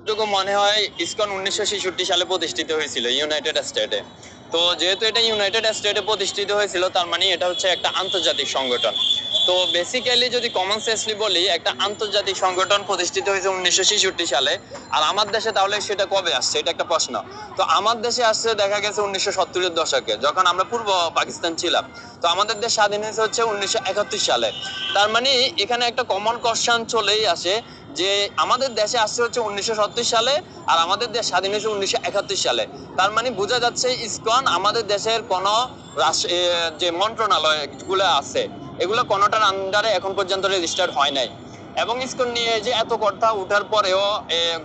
যতটুকু মনে হয় ইসকন 1966 সালে প্রতিষ্ঠিত হয়েছিল ইউনাইটেড স্টেটে। তো যেহেতু এটা ইউনাইটেড স্টেটে প্রতিষ্ঠিত হয়েছিল তার মানে এটা হচ্ছে একটা আন্তর্জাতিক সংগঠন। তো বেসিক্যালি যদি কমন সেন্সলি বলি, একটা আন্তর্জাতিক সংগঠন প্রতিষ্ঠিত হয়েছে 1966 সালে। আর আমার দেশে তাহলে সেটা কবে আসছে, এটা একটা প্রশ্ন। তো আমার দেশে আসছে দেখা গেছে 1970-এর দশকে, যখন আমরা পূর্ব পাকিস্তান ছিলাম। তো আমাদের দেশ স্বাধীন হয়েছে হচ্ছে 1971 সালে। তার মানে এখানে একটা কমন কোশ্চেন চলেই আসে যে আমাদের দেশে আসছে হচ্ছে 1970 সালে, আর আমাদের দেশ স্বাধীন হয়েছে 1971 সালে। তার মানে বোঝা যাচ্ছে ইসকন আমাদের দেশের কোন যে মন্ত্রণালয় গুলো আছে এগুলো কোনটার আন্ডারে এখন পর্যন্ত রেজিস্টার্ড হয় নাই। এবং ইসকন নিয়ে যে এত কথা উঠার পরেও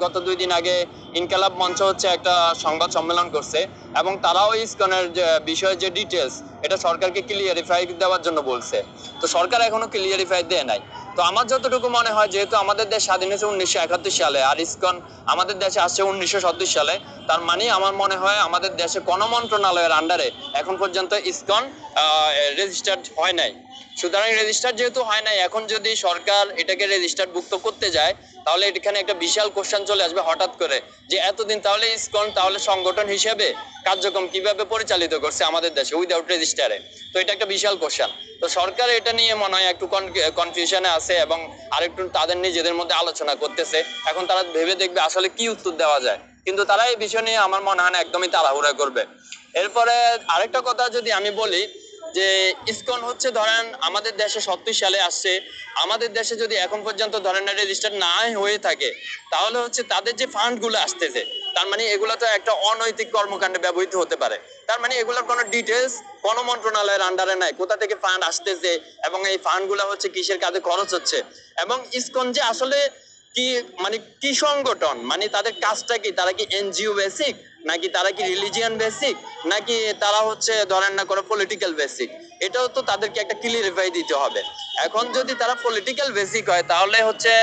গত 2 দিন আগে ইনকালাব মঞ্চ হচ্ছে একটা সংবাদ সম্মেলন করছে, এবং তারাও ইসকনের যে বিষয়ে যে ডিটেলস এটা সরকারকে ক্লিয়ারিফাই দেওয়ার জন্য বলছে। তো সরকার এখনো ক্লিয়ারিফাই দেয় নাই। তো আমার যতটুকু মনে হয়, যেহেতু আমাদের দেশ স্বাধীন হয়েছে 1971 সালে আর ইসকন আমাদের দেশে আসছে 1970 সালে, তার মানে আমার মনে হয় আমাদের দেশে কোন মন্ত্রণালয়ের আন্ডারে এখন পর্যন্ত ইসকন রেজিস্টার্ড হয় নাই। সুতরাং রেজিস্টার যেহেতু হয় নাই, এখন যদি সরকার এটাকে রেজিস্টার ভুক্ত করতে যায়, তাহলে এখানে একটা বিশাল কোশ্চেন চলে আসবে হঠাৎ করে, যে এতদিন তাহলে ইসকন তাহলে সংগঠন হিসেবে কার্যক্রম কিভাবে পরিচালিত করছে আমাদের দেশে উইদাউট রেজিস্টারে। তো এটা একটা বিশাল কোশ্চেন। তো সরকার এটা নিয়ে মনে হয় একটু কনফিউশনে আছে, এবং আরেকটু তাদের নিজেদের মধ্যে আলোচনা করতেছে। এখন তারা ভেবে দেখবে আসলে কি উত্তর দেওয়া যায়, কিন্তু তারা এই বিষয় নিয়ে আমার মনে হয় না একদমই তাড়াহুড়া করবে। এরপরে আরেকটা কথা যদি আমি বলি, যে ইসকন হচ্ছে ধরেন আমাদের দেশে 70 সালে আসছে, আমাদের দেশে যদি এখন পর্যন্ত ধরেন রেজিস্টার না হয়ে থাকে, তাহলে হচ্ছে তাদের যে ফান্ড গুলো আসতেছে, তার মানে এগুলো তো একটা অনৈতিক কর্মকাণ্ডে ব্যবহৃত হতে পারে। তার মানে এগুলোর কোনো ডিটেলস কোন মন্ত্রণালয়ের আন্ডারে নাই, কোথা থেকে ফান্ড আসতেছে এবং এই ফান্ড গুলা হচ্ছে কিসের কাজে খরচ হচ্ছে। এবং ইসকন যে আসলে কি, মানে কি সংগঠন, মানে তাদের কাজটা কি, তারা কি এনজিও বেসিক, নাকি তারা কি রিলিজিয়ান বেসিক, নাকি তারা হচ্ছে ধরেন না কোনো পলিটিক্যাল বেসিক, এটাও তো তাদেরকে একটা ক্লিয়ারিফাই দিতে হবে। এখন যদি তারা পলিটিক্যাল বেসিক হয়, তাহলে হচ্ছে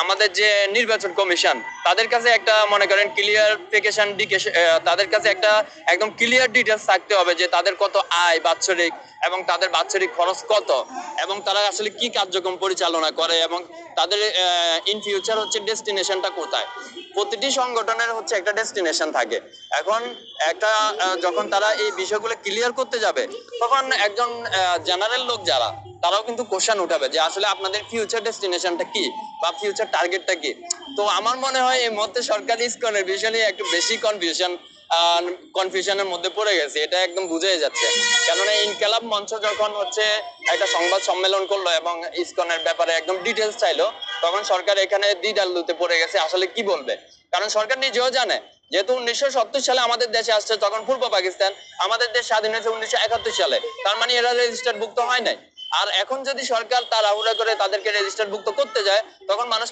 আমাদের যে নির্বাচন কমিশন, তাদের কাছে একটা মনে করেন ক্লিয়ারিফিকেশন, তাদের কাছে একটা একদম ক্লিয়ার ডিটেলস থাকতে হবে যে তাদের কত আয় বাৎসরিক, এবং তাদের বাৎসরিক খরচ কত, এবং তারা আসলে কি কার্যক্রম পরিচালনা করে, এবং তাদের ইন ফিউচার হচ্ছে ডেস্টিনেশনটা কোথায়। প্রতিটি সংগঠনের হচ্ছে একটা ডেস্টিনেশন থাকে। এখন একটা যখন তারা এই বিষয়গুলো ক্লিয়ার করতে যাবে, তখন একজন জেনারেল লোক যারা, তারাও কিন্তু কোশ্চেন উঠাবে যে আসলে আপনাদের ফিউচার ডেস্টিনেশনটা কি, বা ফিউচার টার্গেটটা কি। তো আমার মনে হয় এই মধ্যে সরকারি ইসকনের বিষয় নিয়ে একটু বেশি কনফিউশনের মধ্যে পড়ে গেছে, এটা একদম বুঝাই যাচ্ছে। কেননা ইনকালাব মঞ্চ যখন হচ্ছে একটা সংবাদ সম্মেলন করলো এবং ইসকনের ব্যাপারে একদম ডিটেলস চাইলো, তখন সরকার এখানে দ্বিধাদ্বন্দ্বে পড়ে গেছে আসলে কি বলবে। কারণ সরকার নিজেও জানে, যেহেতু 1970 সালে আমাদের দেশে আসছে, তখন পূর্ব পাকিস্তান, আমাদের দেশ স্বাধীন হয়েছে 1971 সালে, তার মানে এরা রেজিস্টার ভুক্ত হয় নাই। আর এখন যদি সরকার তাড়াহুড়া করে তাদেরকে রেজিস্টার ভুক্ত করতে যায়, তখন মানুষ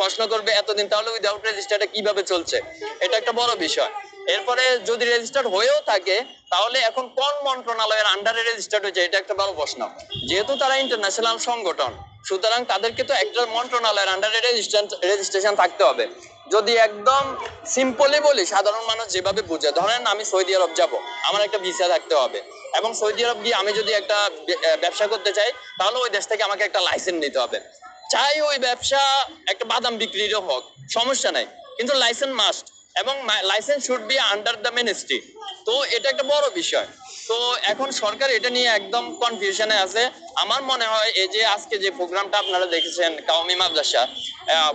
প্রশ্ন করবে এতদিন তাহলে উইদাউট রেজিস্টারটা কিভাবে চলছে। এটা একটা বড় বিষয়। এরপরে যদি রেজিস্টার্ড হয়েও থাকে, তাহলে এখন কোন মন্ত্রণালয়ের আন্ডারে রেজিস্টার্ড হয়েছে, এটা একটা বড় প্রশ্ন। যেহেতু তারা ইন্টারন্যাশনাল সংগঠন, সুতরাং তাদেরকে তো একটা মন্ত্রণালয়ের আন্ডারে রেজিস্ট্রেশন থাকতে হবে। যদি একদম সিম্পলি বলি, সাধারণ মানুষ যেভাবে বুঝে, ধরেন আমি সৌদি আরব যাব, আমার একটা ভিসা থাকতে হবে, এবং সৌদি আরব গিয়ে আমি যদি একটা ব্যবসা করতে চাই, তাহলে ওই দেশ থেকে আমাকে একটা লাইসেন্স নিতে হবে। চাই ওই ব্যবসা একটা বাদাম বিক্রিরও হোক, সমস্যা নাই, কিন্তু লাইসেন্স মাস্ট, এবং licence should be under the ministry. তো এটা একটা বড় বিষয়। তো এখন সরকার এটা নিয়ে একদম কনফিউশনে আছে। আমার মনে হয় এই যে আজকে যে প্রোগ্রামটা আপনারা দেখেছেন কাওমি মাদ্রাসা,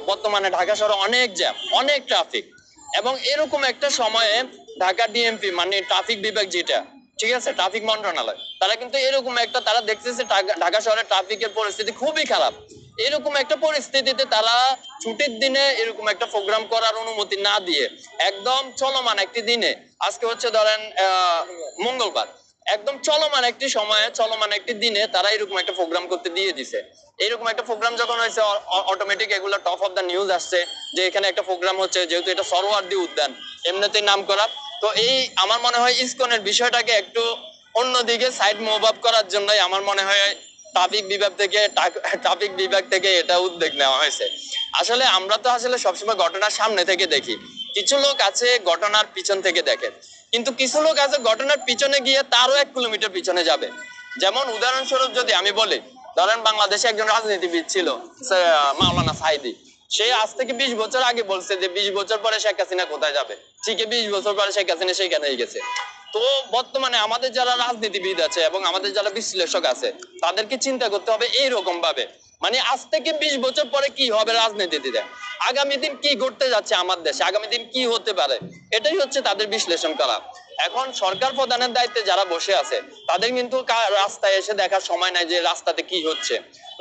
বর্তমানে ঢাকা শহরে অনেক জ্যাম, অনেক ট্রাফিক, এবং এরকম একটা সময়ে ঢাকা ডিএমপি মানে ট্রাফিক বিভাগ যেটা, ঠিক আছে, ট্রাফিক মন্ত্রণালয়, তারা কিন্তু এরকম একটা, তারা দেখতেছে ঢাকা শহরে ট্রাফিকের পরিস্থিতি খুবই খারাপ। এরকম একটা পরিস্থিতিতে তারা ছুটির দিনে এরকম একটা প্রোগ্রাম করার অনুমতি না দিয়ে, একদম চলমান একটি দিনে, আজকে হচ্ছে ধরেন মঙ্গলবার, একদম চলমান একটি সময়ে, চলমান একটি দিনে তারা এরকম একটা প্রোগ্রাম করতে দিয়ে দিছে। এরকম একটা প্রোগ্রাম যখন হয়েছে, অটোমেটিক এগুলো টপ অফ দা নিউজ আসছে যে এখানে একটা প্রোগ্রাম হচ্ছে, যেহেতু এটা সরোয়ার্দী উদ্যান এমনিতেই নাম করা। তো এই আমার মনে হয় ইসকনের বিষয়টাকে একটু অন্যদিকে সাইড মুভ আপ করার জন্যই আমার মনে হয় ট্রাফিক বিভাগ থেকে এটা উদ্যোগ নেওয়া হয়েছে। আসলে আমরা তো আসলে সবসময় ঘটনার সামনে থেকে দেখি, কিছু লোক আছে ঘটনার পিছন থেকে দেখে, কিন্তু কিছু লোক আছে ঘটনার পিছনে গিয়ে তারও 1 কিলোমিটার পিছনে যাবে। যেমন উদাহরণস্বরূপ যদি আমি বলি, ধরেন বাংলাদেশে একজন রাজনীতিবিদ ছিল, মাওলানা সাইদি। সে আজ থেকে 20 বছর আগে বলছে যে 20 বছর পরে শেখ হাসিনা কোথায় যাবে, ঠিক 20 বছর পরে শেখ হাসিনা সেখানেই গেছে। তো বর্তমানে আমাদের যারা রাজনীতিবিদ আছে এবং আমাদের যারা বিশ্লেষক আছে তাদেরকে চিন্তা করতে হবে এইরকম ভাবে, মানে আজ থেকে 20 বছর পরে কি হবে রাজনীতিতে, আগামী দিন কি ঘটতে যাচ্ছে আমার দেশে, আগামী দিন কি হতে পারে, এটাই হচ্ছে তাদের বিশ্লেষণ করা। এখন সরকার প্রধানের দায়িত্বে যারা বসে আছে তাদের কিন্তু রাস্তায় এসে দেখার সময় নাই যে রাস্তাতে কি হচ্ছে।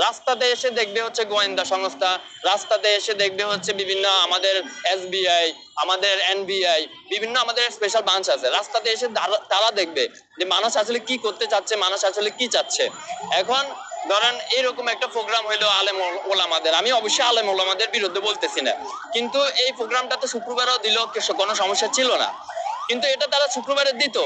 রাস্তাতে এসে দেখবে হচ্ছে গোয়েন্দা সংস্থা, রাস্তাতে এসে দেখবে হচ্ছে বিভিন্ন আমাদের SBI, আমাদের NBI, বিভিন্ন আমাদের স্পেশাল ব্রাঞ্চ আছে, রাস্তাতে এসে তারা দেখবে যে মানুষ আসলে কি করতে চাচ্ছে, মানুষ আসলে কি চাচ্ছে। এখন ধরেন এরকম একটা প্রোগ্রাম হইলো আলেম ওলামাদের, আমি অবশ্যই আলেম ওলামাদের বিরুদ্ধে বলতেছি না, কিন্তু এই প্রোগ্রামটা তো শুক্রবারও দিল, কোনো সমস্যা ছিল না, কিন্তু এটা তারা শুক্রবারে দিত।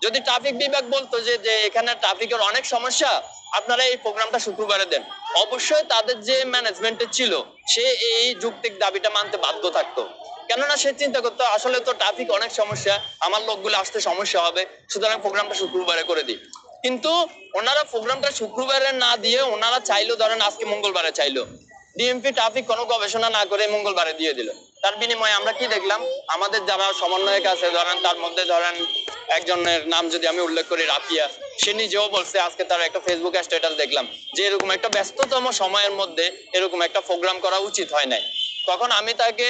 যদি ট্রাফিক বিভাগ বলতো যে যে এখানে ট্রাফিকের অনেক সমস্যা, আপনারা এই প্রোগ্রামটা শুক্রবারে দেন, অবশ্যই তাদের যে ম্যানেজমেন্টে ছিল সে এই যৌক্তিক দাবিটা মানতে বাধ্য থাকতো। কেননা সে চিন্তা করতো আসলে তো ট্রাফিক অনেক সমস্যা, আমার লোকগুলো আসতে সমস্যা হবে, সুতরাং প্রোগ্রামটা শুক্রবারে করে দিই। কিন্তু ওনারা প্রোগ্রামটা শুক্রবারে না দিয়ে ওনারা চাইলো, ধরেন আজকে মঙ্গলবারে চাইলো, ডিএমপি ট্রাফিক কোনো গবেষণা না করে মঙ্গলবারে দিয়ে দিল। তার বিনিময়ে আমরা কি দেখলাম, আমাদের যারা সমন্বয়ক আছে ধরেন, তার মধ্যে ধরেন একজনের নাম যদি আমি উল্লেখ করি, রাফিয়া, সে নিজেও বলছে, আজকে তার একটা ফেসবুক স্ট্যাটাস দেখলাম যে এরকম একটা ব্যস্ততম সময়ের মধ্যে এরকম একটা প্রোগ্রাম করা উচিত হয় নাই। তখন আমি তাকে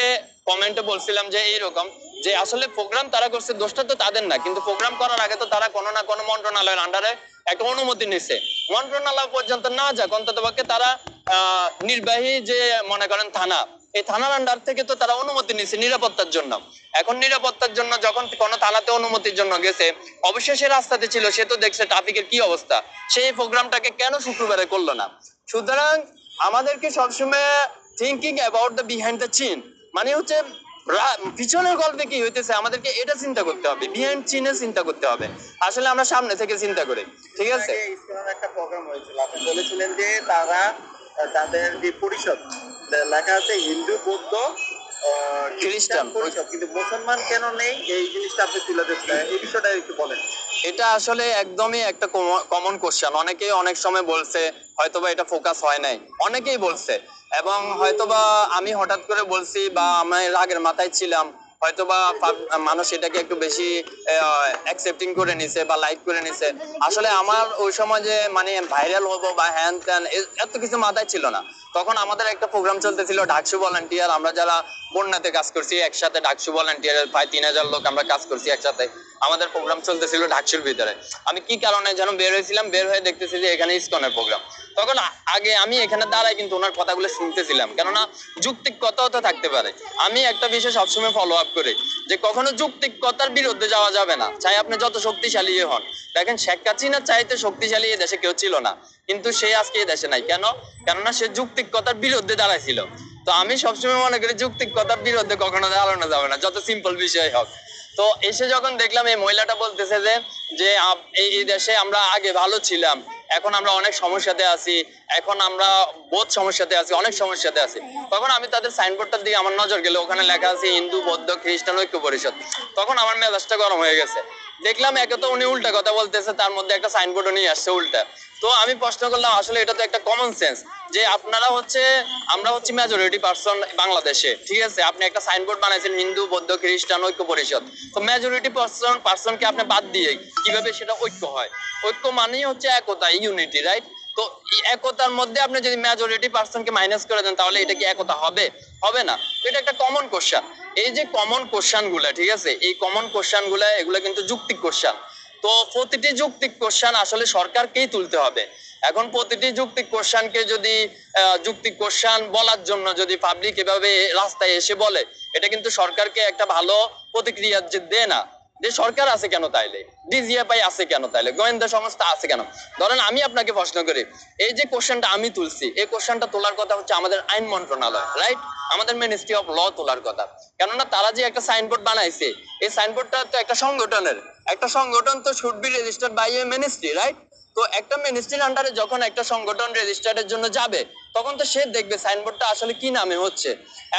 কমেন্টে বলছিলাম যে এইরকম, যে আসলে প্রোগ্রাম তারা করছে, দোষটা তো তাদের না, কিন্তু প্রোগ্রাম করার আগে তো তারা কোনো না কোনো মন্ত্রণালয়ের আন্ডারে একটা অনুমতি নিছে, মন্ত্রণালয় পর্যন্ত না যাক অন্তত পক্ষে তারা নির্বাহী যে মনে করেন থানা, এই থানার আন্ডার থেকে তো তারা অনুমতি নিছে নিরাপত্তার জন্য। এখন নিরাপত্তার জন্য যখন কোনো থানাতে অনুমতির জন্য গেছে, অবশ্যই সে রাস্তাতে ছিল, সে তো দেখছে ট্রাফিকের কি অবস্থা, সেই প্রোগ্রামটাকে কেন শুক্রবারে করলো না? সুতরাং আমাদেরকে সবসময় thinking about the behind the চিন, মানে হচ্ছে পিছনের গল্পে কি হইতেছে আমাদেরকে এটা চিন্তা করতে হবে, বিহাইন্ড চিনে চিন্তা করতে হবে, আসলে আমরা সামনে থেকে চিন্তা করি। ঠিক আছে, একটা প্রোগ্রাম হয়েছিল, আপনি বলেছিলেন যে তারা তাদের যে পরিষদ লেখা আছে হিন্দু, বৌদ্ধ, খ্রিস্টান পরিষদ, কিন্তু মুসলমান কেন নেই, এই জিনিসটা আপনি তুলে ধরছেন, এই বিষয়টা একটু বলেন। এটা আসলে একদমই একটা কমন কোশ্চেন, অনেকেই অনেক সময় বলছে, হয়তোবা এটা ফোকাস হয় নাই, অনেকেই বলছে, এবং হয়তোবা আমি হঠাৎ করে বলছি বা আমি রাগের মাথায় ছিলাম, হয়তোবা মানুষ এটাকে একটু বেশি অ্যাকসেপ্টিং করে নিছে বা লাইক করে নিছে। আসলে আমার ওই সময় যে মানে ভাইরাল হবো বা হ্যান ত্যান এত কিছু মাথায় ছিল না। তখন আমাদের একটা প্রোগ্রাম চলতেছিল ডাকসু ভলান্টিয়ার, আমরা যারা বন্যাতে কাজ করছি একসাথে, ডাকসু ভলান্টিয়ারের প্রায় 3000 লোক আমরা কাজ করছি একসাথে, আমাদের প্রোগ্রাম চলতেছিল ঢাকসুর ভিতরে। আমি কি কারণে যেন বের হয়েছিলাম, বের হয়ে দেখতেছি যে এখানে ইসকনের প্রোগ্রাম। তখন আগে আমি এখানে দাঁড়াই কিন্তু ওনার কথাগুলো শুনতেছিলাম, কেননা যৌক্তিক কথাও তো থাকতে পারে। আমি একটা বিষয় সবসময় ফলো আপ করি যে কখনো যৌক্তিক কথার বিরুদ্ধে যাওয়া যাবে না, চাই আপনি যত শক্তিশালী হন। দেখেন শেখ হাসিনার চাইতে শক্তিশালী এই দেশে কেউ ছিল না, কিন্তু সে আজকে এই দেশে নাই কেন? কেননা সে যৌক্তিক কথার বিরুদ্ধে দাঁড়াইছিল। তো আমি সবসময় মনে করি যৌক্তিক কথার বিরুদ্ধে কখনো দাঁড়ানো যাবে না, যত সিম্পল বিষয় হোক। তো এসে যখন দেখলাম এই মহিলাটা বলতেছে যে যে এই দেশে আমরা আগে ভালো ছিলাম, এখন আমরা অনেক সমস্যাতে আছি, এখন আমরা বহুত সমস্যাতে আছি, অনেক সমস্যাতে আছি, তখন আমি তাদের সাইনবোর্ডটার দিকে আমার নজর গেল, ওখানে লেখা আছে হিন্দু, বৌদ্ধ, খ্রিস্টান ঐক্য পরিষদ। তখন আমার মেজাজটা গরম হয়ে গেছে, দেখলাম একে তো উনি উল্টা কথা বলতেছে, তার মধ্যে একটা সাইনবোর্ডও নিয়ে আসছে উল্টা। তো আমি প্রশ্ন করলাম আসলে এটা তো একটা কমন সেন্স যে আপনারা হচ্ছে, আমরা হচ্ছে মেজরিটি পার্সন বাংলাদেশে, ঠিক আছে, আপনি একটা সাইনবোর্ড বানাইছেন হিন্দু, বৌদ্ধ, খ্রিস্টান ঐক্য পরিষদ, তো মেজরিটি পার্সনকে আপনি বাদ দিয়ে কিভাবে সেটা ঐক্য হয়? ঐক্য মানেই হচ্ছে একতা, ইউনিটি, রাইট? তো এই একতার মধ্যে আপনি যদি মেজরিটি পার্সনকে মাইনাস করে দেন তাহলে এটা কি একতা হবে? হবে না। তো এটা একটা কমন কোশ্চেন। এই যে কমন কোশ্চেন গুলা, ঠিক আছে, এই কমন কোশ্চেন গুলা এগুলা কিন্তু যৌক্তিক কোশ্চেন। তো প্রতিটি যৌক্তিক কোশ্চেন আসলে সরকারকেই তুলতে হবে। এখন প্রতিটি যৌক্তিক কোশ্চেনকে যদি যৌক্তিক কোশ্চেন বলার জন্য যদি পাবলিক এভাবে রাস্তায় এসে বলে, এটা কিন্তু সরকারকে একটা ভালো প্রতিক্রিয়া যে দেয় না। যে সরকার আছে কেন তাইলে, ডিজিএফআই আছে কেন তাইলে, গোয়েন্দা সংস্থা আছে কেন? ধরেন আমি আপনাকে প্রশ্ন করি, এই যে কোশ্চেনটা আমি তুলছি, এই কোশ্চেনটা তোলার কথা হচ্ছে আমাদের আইন মন্ত্রণালয়, রাইট? আমাদের মিনিস্ট্রি অফ ল তোলার কথা। কেননা তারা যে একটা সাইনবোর্ড বানাইছে, এই সাইনবোর্ডটা তো একটা সংগঠনের, একটা সংগঠন তো should be registered by a ministry, right? তো একটা মিনিস্ট্রির আন্ডারে যখন একটা সংগঠন রেজিস্টার্ডের জন্য যাবে, তখন তো সে দেখবে সাইনবোর্ডটা আসলে কি নামে হচ্ছে।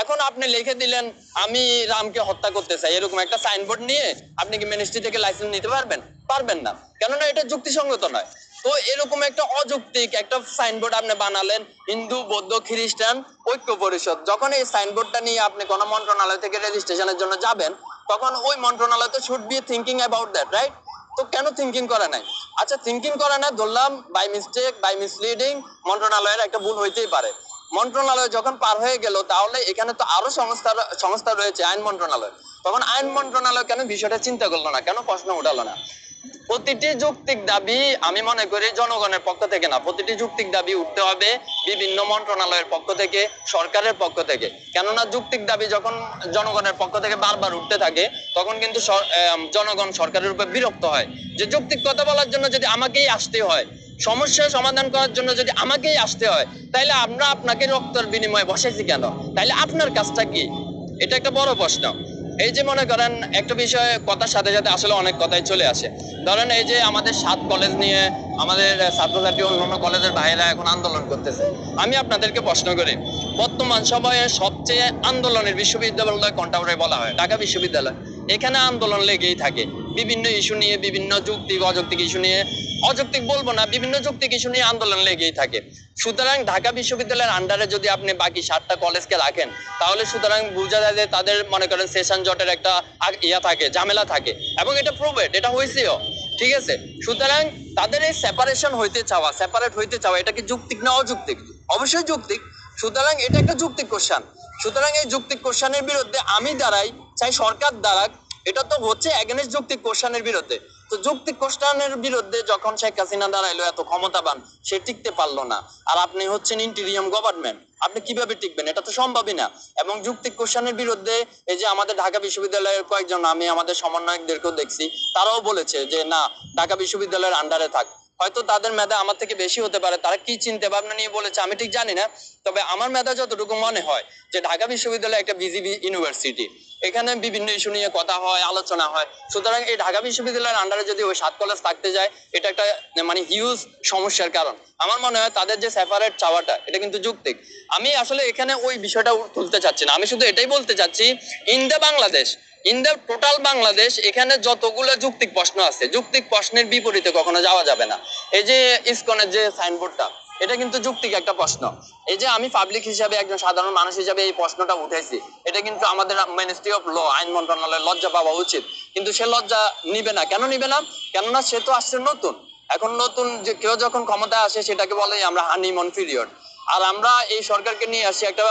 এখন আপনি লিখে দিলেন আমি রামকে হত্যা করতে চাই, এরকম একটা সাইনবোর্ড নিয়ে আপনি কি মিনিস্ট্রি থেকে লাইসেন্স নিতে পারবেন? পারবেন না, কেননা এটা যুক্তিসঙ্গত নয়। তো এরকম একটা অযৌক্তিক একটা সাইনবোর্ড আপনি বানালেন, হিন্দু বৌদ্ধ খ্রিস্টান ঐক্য পরিষদ। যখন এই সাইনবোর্ডটা নিয়ে আপনি কোনো মন্ত্রণালয় থেকে রেজিস্ট্রেশনের জন্য যাবেন, তখন ওই মন্ত্রণালয় তো should B thinking about that, right? তো কেন থিঙ্কিং করে নাই? আচ্ছা, থিঙ্কিং করে না ধরলাম, বাই মিস্টেক, বাই মিসলিডিং, মন্ত্রণালয়ের একটা ভুল হইতেই পারে। মন্ত্রণালয় যখন পার হয়ে গেল, তাহলে এখানে তো আরো সংস্থা রয়েছে, আইন মন্ত্রণালয়। তখন আইন মন্ত্রণালয় কেন বিষয়টা চিন্তা করলো না, কেন প্রশ্ন উঠালো না? প্রতিটি যৌক্তিক দাবি আমি মনে করি জনগণের পক্ষ থেকে না, প্রতিটি যৌক্তিক দাবি উঠতে হবে বিভিন্ন মন্ত্রণালয়ের পক্ষ থেকে, সরকারের পক্ষ থেকে। কেননা যৌক্তিক দাবি যখন জনগণের পক্ষ থেকে বারবার উঠতে থাকে, তখন কিন্তু জনগণ সরকারের উপর বিরক্ত হয় যে যৌক্তিক কথা বলার জন্য যদি আমাকেই আসতে হয়, সমস্যা সমাধান করার জন্য যদি আমাকেই আসতে হয়, তাইলে আমরা আপনাকে রক্তের বিনিময়ে বসাইছি কেন? তাইলে আপনার কাজটা কি? এটা একটা বড় প্রশ্ন। এই যে মনে করেন একটা বিষয়ে কথার সাথে সাথে আসলে অনেক কথাই চলে আসে। ধরেন এই যে আমাদের 7 কলেজ নিয়ে আমাদের ছাত্রছাত্রী অন্যান্য কলেজের ভাইয়েরা এখন আন্দোলন করতেছে। আমি আপনাদেরকে প্রশ্ন করি, বর্তমান সময়ে সবচেয়ে আন্দোলনের বিশ্ববিদ্যালয় কোনটা বলা হয়? ঢাকা বিশ্ববিদ্যালয়। এখানে আন্দোলন লেগেই থাকে বিভিন্ন ইস্যু নিয়ে, বিভিন্ন যৌক্তিক অযৌক্তিক ইস্যু নিয়ে। অযৌক্তিক বলবো না, বিভিন্ন যৌক্তিক ইস্যু নিয়ে আন্দোলন লেগেই থাকে। সুতরাং ঢাকা বিশ্ববিদ্যালয়ের আন্ডারে যদি আপনি বাকি 7টা কলেজকে রাখেন, তাহলে সুতরাং বোঝা যায় যে তাদের মনে করেন সেশন জটের একটা ইয়া থাকে, ঝামেলা থাকে, এবং এটা প্রুভেড, এটা হয়েছেও। ঠিক আছে? সুতরাং তাদের এই সেপারেট হইতে চাওয়া, এটা কি যৌক্তিক না অযৌক্তিক? অবশ্যই যৌক্তিক। সুতরাং এটা একটা যৌক্তিক কোশ্চেন। সুতরাং এই যৌক্তিক কোশ্চেনের বিরুদ্ধে আমি দাঁড়াই, চাই সরকার দাঁড়াক, এটা তো হচ্ছে এগেইনস্ট যৌক্তিক কোশ্চেনের বিরুদ্ধে। তো যৌক্তিক কোশ্চেনের বিরুদ্ধে যখন শেখ হাসিনা দাঁড়াইলো, এত ক্ষমতাবান, সে টিকতে পারলো না। আর আপনি হচ্ছেন ইন্টিরিয়াম গভর্নমেন্ট, আপনি কিভাবে টিকবেন? এটা তো সম্ভবই না। এবং যৌক্তিক কোশ্চেনের বিরুদ্ধে এই যে আমাদের ঢাকা বিশ্ববিদ্যালয়ের কয়েকজন, আমি আমাদের সমন্বয়কদেরকেও দেখছি, তারাও বলেছে যে না, ঢাকা বিশ্ববিদ্যালয়ের আন্ডারে থাক। হয়তো তাদের মেধা আমার থেকে বেশি হতে পারে, তারা কি চিন্তা ভাবনা নিয়ে বলেছে আমি ঠিক জানি না। তবে আমার মেধা যতটুকু মনে হয় যে ঢাকা বিশ্ববিদ্যালয় একটা বিজিবি ইউনিভার্সিটি, এখানে বিভিন্ন ইস্যু নিয়ে কথা হয়, আলোচনা হয়। সুতরাং এই ঢাকা বিশ্ববিদ্যালয়ের আন্ডারে যদি ওই 7 কলেজ থাকতে যায়, এটা একটা মানে হিউজ সমস্যার কারণ। আমার মনে হয় তাদের যে সেপারেট চাওয়াটা, এটা কিন্তু যৌক্তিক। আমি আসলে এখানে ওই বিষয়টা তুলতে চাচ্ছি না, আমি শুধু এটাই বলতে চাচ্ছি, ইন দ্য টোটাল বাংলাদেশ এখানে যতগুলো যৌক্তিক প্রশ্ন আছে, যৌক্তিক প্রশ্নের বিপরীতে কখনো যাওয়া যাবে না। এই যে ইসকনের যে সাইনবোর্ডটা, এটা কিন্তু যৌক্তিক একটা প্রশ্ন। এই যে আমি পাবলিক হিসাবে, একজন সাধারণ মানুষ হিসাবে এই প্রশ্নটা উঠেছি, এটা কিন্তু আমাদের মিনিস্ট্রি অফ ল, আইন মন্ত্রণালয়ের লজ্জা পাওয়া উচিত। কিন্তু সে লজ্জা নিবে না। কেন নিবে না? কেননা সে তো আসছে নতুন। এখন নতুন যে কেউ যখন ক্ষমতায় আসে, সেটাকে বলে আমরা হানিমুন পিরিয়ড। আর আমরা এই সরকারকে নিয়ে আসি একটা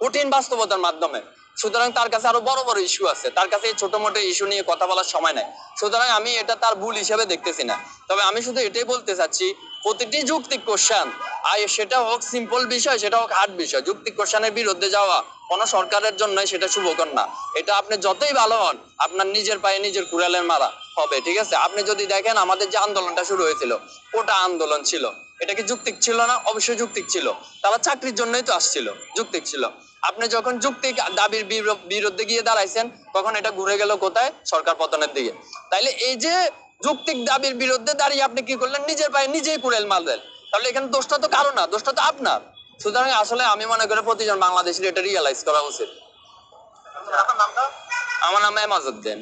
কঠিন বাস্তবতার মাধ্যমে। সুতরাং তার কাছে আরো বড় বড় ইস্যু আছে, তার কাছে এই ছোট মোটো ইস্যু নিয়ে কথা বলার সময় নাই। সুতরাং আমি এটা তার ভুল হিসেবে দেখতেছি না। তবে আমি শুধু এটাই বলতে চাচ্ছি, প্রতিটি যৌক্তিক কোশ্চেন, আর সেটা হোক সিম্পল বিষয়, সেটা হোক হার্ড বিষয়, যৌক্তিক কোশ্চেনের বিরুদ্ধে যাওয়া কোনো সরকারের জন্য সেটা শুভকর না। এটা আপনি যতই ভালো হন, আপনার নিজের পায়ে নিজের কুড়ালের মারা হবে। ঠিক আছে? আপনি যদি দেখেন আমাদের যে আন্দোলনটা শুরু হয়েছিল, ওটা আন্দোলন ছিল, এটা কি যৌক্তিক ছিল না? অবশ্যই যৌক্তিক ছিল। তারা চাকরির জন্যই তো আসছিল, যৌক্তিক ছিল। আপনি যখন যৌক্তিক দাবির বিরুদ্ধে গিয়ে দাঁড়াইছেন, তখন এটা ঘুরে গেল কোথায়? সরকার পতনের দিকে। তাইলে এই যে যৌক্তিক দাবির বিরুদ্ধে দাঁড়িয়ে আপনি কি করলেন? নিজের পায়ে নিজেই কুড়াল মারলেন। তাহলে এখানে দোষটা তো কারো না, দোষটা তো আপনার। সুতরাং আসলে আমি মনে করি প্রতিজন বাংলাদেশের এটা রিয়েলাইজ করা উচিত। আপনার নামটা? আমার নাম এমাজউদ্দিন।